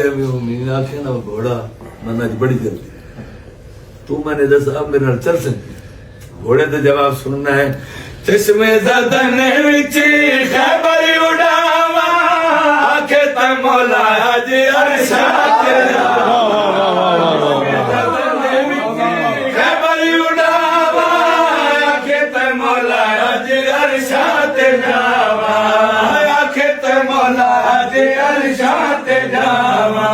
सरकारे में उम्मीद आखे ना घोड़ा मन अज बड़ी जल्दी तू मैंने दस अब मेरे नाल चल सकती घोड़े तो जवाब सुनना है चश्मे ज़दन विच खैबर उड़ावा आखे त मौला अज अरशा ते खैबर उड़ावा आखे त मौला अज अरशा ते जावा आखे त मौला अज अरशा ते जावा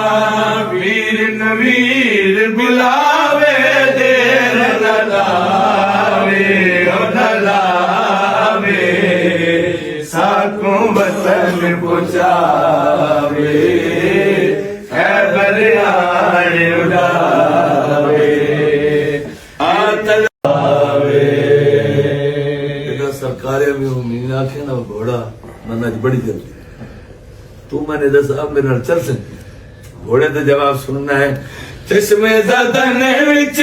वीर नवीर बुलावे देर न लावे ओ न लावे साको वतन पहुंचावे खैबर आड़ उड़ावे आतलावे सरकारे में उम्मीद आखे ना घोड़ा मन अज बड़ी जल्दी तू मैंने दस अब मेरे नाल चल सकती घोड़े तो जवाब सुनना है चश्मे ज़दन विच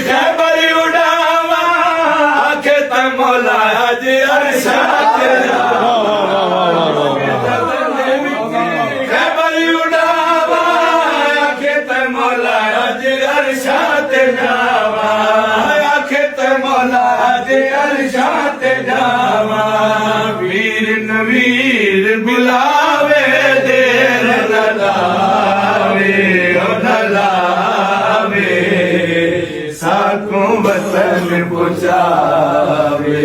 खैबर उड़ावा आखे त मौला अज अरशा ते खैबर उड़ावा आखे त मौला अज अरशा ते जावा आखे त मौला अज अरशा ते जावा वीर नवीर बुलावे देर न लावे ओ न लावे साको वतन पहुंचावे